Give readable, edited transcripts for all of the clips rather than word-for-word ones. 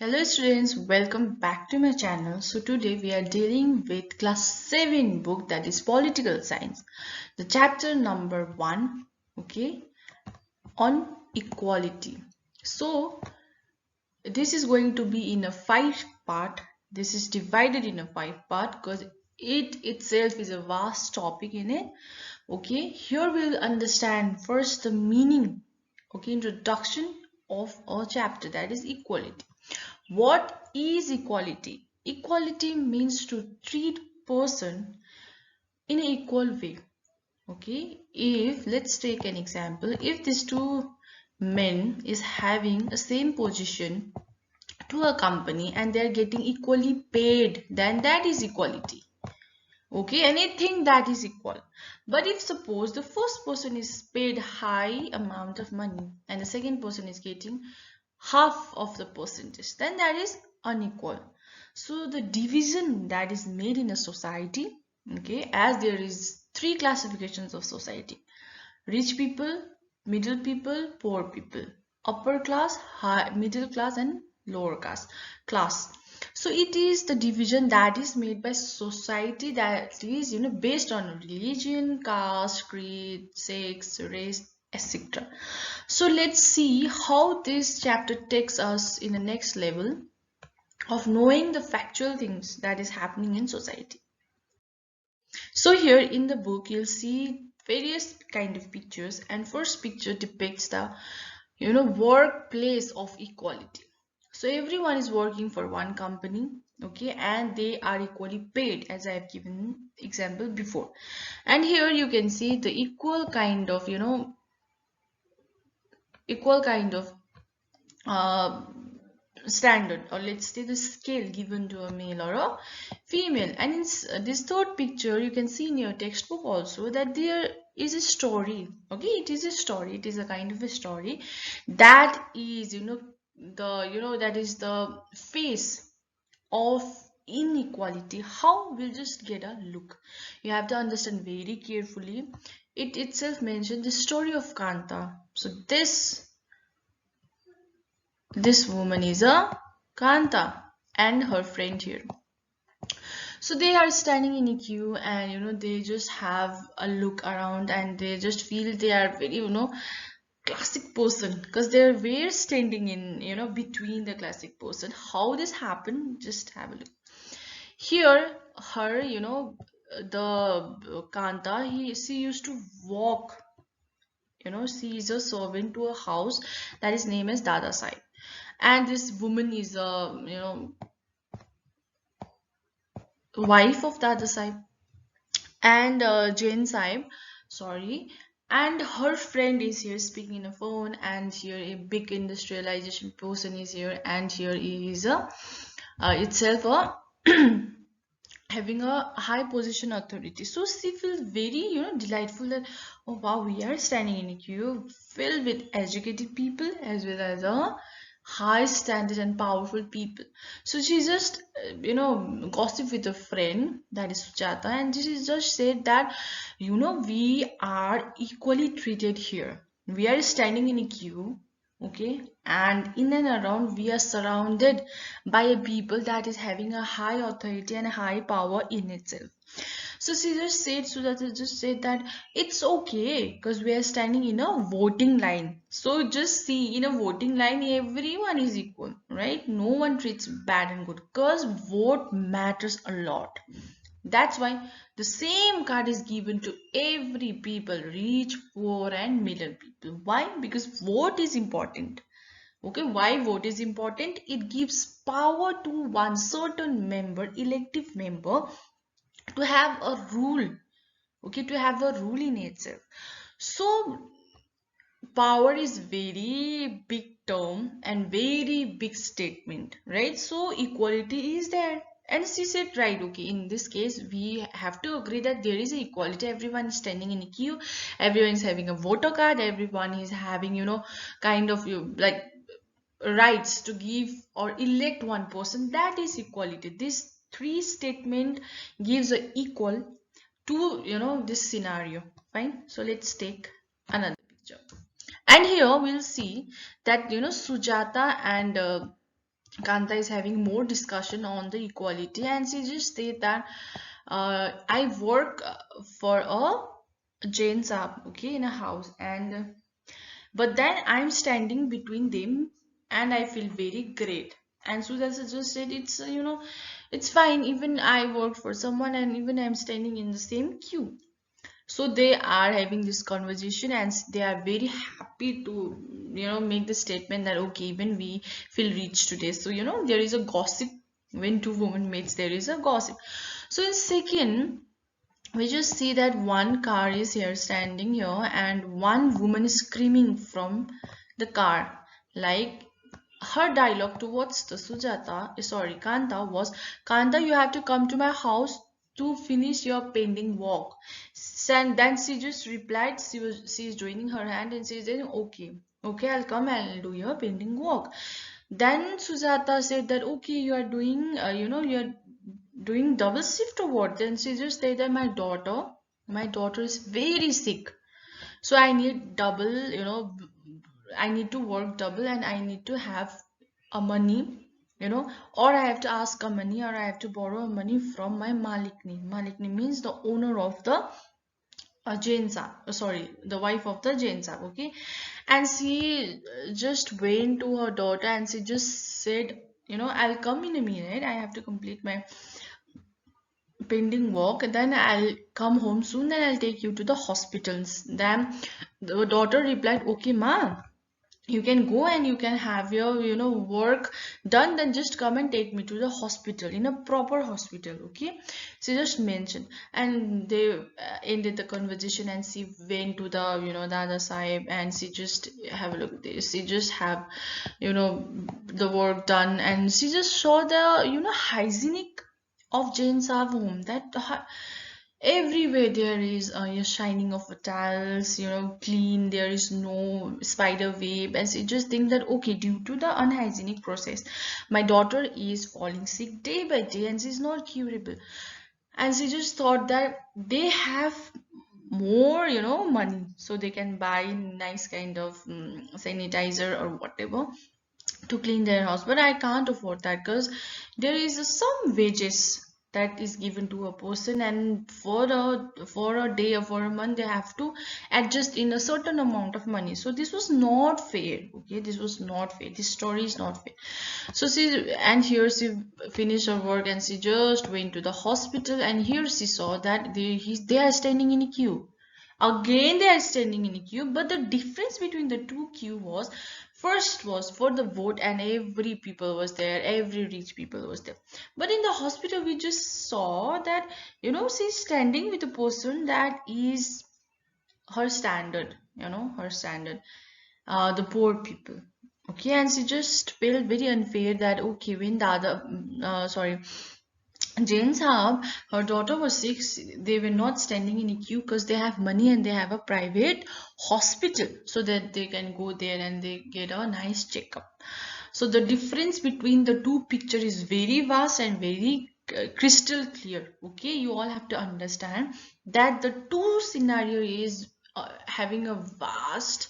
Hello students, welcome back to my channel. So today we are dealing with class 7 book, that is political science. The chapter number 1, okay, on equality. So this is going to be in a 5 part. This is divided in a 5 part because it itself is a vast topic in it. Okay, here we'll understand first the meaning, okay, introduction of a chapter, that is equality. What is equality? Equality means to treat person in an equal way. Okay, if let's take an example, if these two men is having the same position to a company and they are getting equally paid, then that is equality. Okay, anything that is equal. But if suppose the first person is paid high amount of money and the second person is getting half of the percentage, then that is unequal. So the division that is made in a society, okay, as there is three classifications of society: rich people, middle people, poor people, upper class, high, middle class, and lower class. So it is the division that is made by society, that is based on religion, caste, creed, sex, race, etc. So let's see how this chapter takes us in the next level of knowing the factual things that is happening in society. So here in the book you'll see various kind of pictures, and first picture depicts the workplace of equality. So everyone is working for one company, okay, and they are equally paid, as I have given example before. And here you can see the equal kind of uh, standard, or let's say the scale given to a male or a female. And in this third picture you can see in your textbook also that there is a story. Okay, it is a story, it is a kind of a story that is that is the face of inequality. How? We'll just get a look. You have to understand very carefully. It itself mentioned the story of Kanta. So this woman is a Kanta and her friend here. So they are standing in a queue, and they just have a look around and they just feel they are very classic person, because they were standing in between the classic person. How this happened, just have a look. Here her the Kanta, she used to walk, she is a servant to a house that is named as Dada Sai, and this woman is a wife of Dada Sai and Jane Saib, sorry. And her friend is here speaking in a phone, and here a big industrialization person is here, and here is a itself a having a high position authority. So she feels very delightful that, oh wow, we are standing in a queue filled with educated people as well as a high standard and powerful people. So she just gossip with a friend, that is Sujata, and she just said that we are equally treated here. We are standing in a queue, okay, and in and around we are surrounded by a people that is having a high authority and high power in itself. So she just said, Sujata just said that it's okay because we are standing in a voting line. So just see, in a voting line, everyone is equal, right? No one treats bad and good, because vote matters a lot. That's why the same card is given to every people, rich, poor, and middle people. Why? Because vote is important. Okay, why vote is important? It gives power to one certain member, elective member, to have a rule. Okay, to have a rule in itself. So power is very big term and very big statement, right? So equality is there, and she said, right, okay, in this case we have to agree that there is equality. Everyone is standing in a queue, everyone is having a voter card, everyone is having kind of like rights to give or elect one person. That is equality. This three statement gives a equal to this scenario. Fine, so let's take another picture. And here we'll see that Sujata and Kanta is having more discussion on the equality, and she just said that I work for a Jain Saab, okay, in a house, and but then I'm standing between them and I feel very great. And Sujata just said it's it's fine, even I work for someone and even I'm standing in the same queue. So they are having this conversation and they are very happy to make the statement that okay, even we feel rich today. So there is a gossip. When two women meets, there is a gossip. So in second, we just see that one car is here standing here and one woman is screaming from the car, like her dialogue towards the Kanta was, Kanta, you have to come to my house to finish your pending work. And then she just replied, she's joining her hand and she said, okay, okay, I'll come and I'll do your pending work. Then Sujata said that okay, you are doing you're doing double shift or what? Then she just said that my daughter is very sick, so I need double, I need to work double and I need to have a money, or I have to ask a money or I have to borrow money from my malikni. Malikni means the owner of the Jain Saab, sorry, the wife of the Jain Saab, okay? And she just went to her daughter and she just said, I'll come in a minute. I have to complete my pending work, then I'll come home soon, then I'll take you to the hospitals. Then the daughter replied, okay, ma, you can go and you can have your work done, then just come and take me to the hospital, in a proper hospital, okay? She just mentioned, and they ended the conversation and she went to the Dada Sahib and she just have a look at this, she just have the work done and she just saw the hygienic of Jain Saab home, that everywhere there is a shining of the tiles, clean, there is no spider web, and she just think that okay, due to the unhygienic process, my daughter is falling sick day by day and she's not curable. And she just thought that they have more money, so they can buy nice kind of sanitizer or whatever to clean their house, but I can't afford that because there is some wages that is given to a person, and for a day or for a month they have to adjust in a certain amount of money. So this was not fair, okay? This was not fair, this story is not fair. So here she finished her work and she just went to the hospital, and here she saw that they are standing in a queue. Again they are standing in a queue, but the difference between the two queue was, first was for the vote and every people was there, every rich people was there. But in the hospital we just saw that she's standing with a person that is her standard, her standard, the poor people, okay? And she just felt very unfair that okay, when the other sorry, Jain Saab, her daughter was sick. They were not standing in a queue because they have money and they have a private hospital so that they can go there and they get a nice checkup. So the difference between the two picture is very vast and very crystal clear. Okay, you all have to understand that the two scenario is having a vast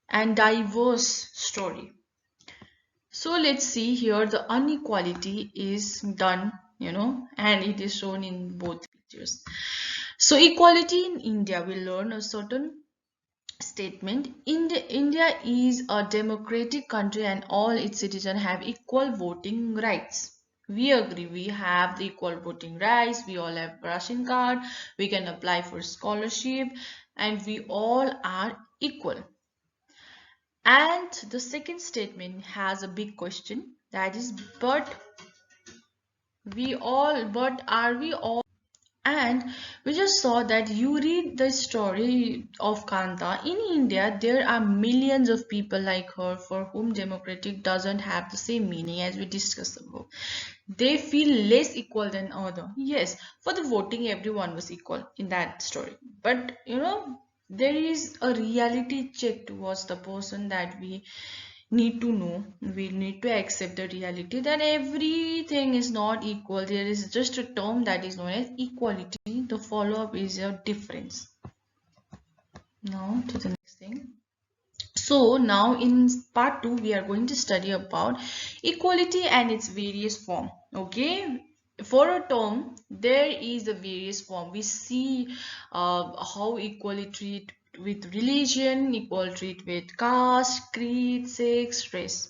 and diverse story. So let's see here, the inequality is done, and it is shown in both pictures. So equality in India, we learn a certain statement. India is a democratic country and all its citizens have equal voting rights. We agree, we have the equal voting rights, we all have ration card, we can apply for scholarship, and we all are equal. And the second statement has a big question, that is, but are we all? And we just saw that you read the story of Kanta. In India, there are millions of people like her for whom democratic doesn't have the same meaning as we discussed above. They feel less equal than other. Yes, for the voting, everyone was equal in that story. But there is a reality check towards the person that we need to know. We need to accept the reality that everything is not equal. There is just a term that is known as equality. The follow-up is a difference. Now to the next thing. So now in part 2 we are going to study about equality and its various form. Okay, for a term there is a various form. We see how equality treat with religion, equal treat with caste, creed, sex, race.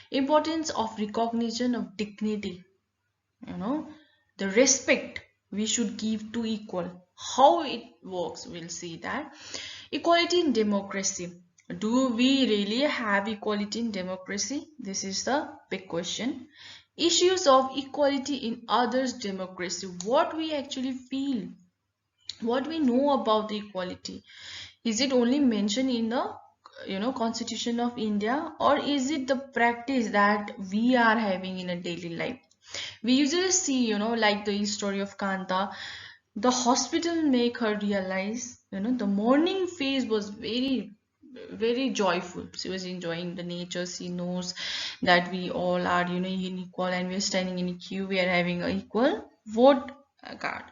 Importance of recognition of dignity, you know, the respect we should give to equal. How it works, we'll see that. Equality in democracy. Do we really have equality in democracy? This is the big question. Issues of equality in others' democracy. What we actually feel, what we know about the equality. Is it only mentioned in the Constitution of India, or is it the practice that we are having in a daily life? We usually see, like the story of Kanta, the hospital make her realize, the morning phase was very, very joyful. She was enjoying the nature. She knows that we all are, equal, and we're standing in a queue. We are having an equal vote card.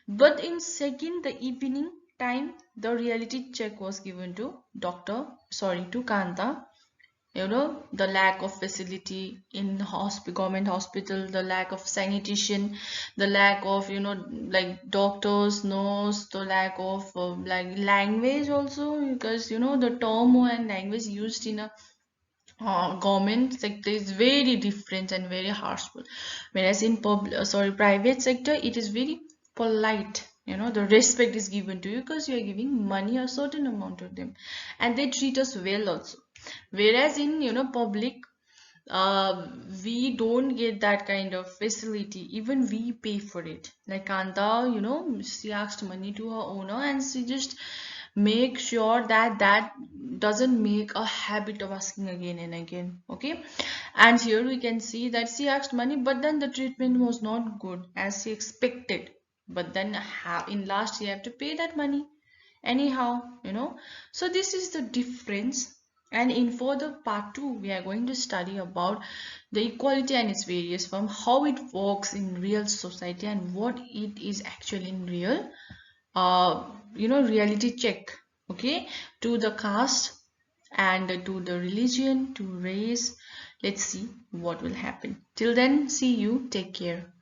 But in second, the evening time, the reality check was given to to Kanta. The lack of facility in government hospital, the lack of sanitation, the lack of like doctors, nurse, the lack of like language also, because the term and language used in a government sector is very different and very harshful, whereas in private sector it is very polite. The respect is given to you because you are giving money, a certain amount of them, and they treat us well also. Whereas in public, uh, we don't get that kind of facility. Even we pay for it. Like Kanta, she asked money to her owner, and she just make sure that that doesn't make a habit of asking again and again. Okay, and here we can see that she asked money, but then the treatment was not good as she expected. But then in last you have to pay that money anyhow. So this is the difference. And in further part 2 we are going to study about the equality and its various form, how it works in real society, and what it is actually in real reality check. Okay, to the caste and to the religion, to race. Let's see what will happen. Till then, see you, take care.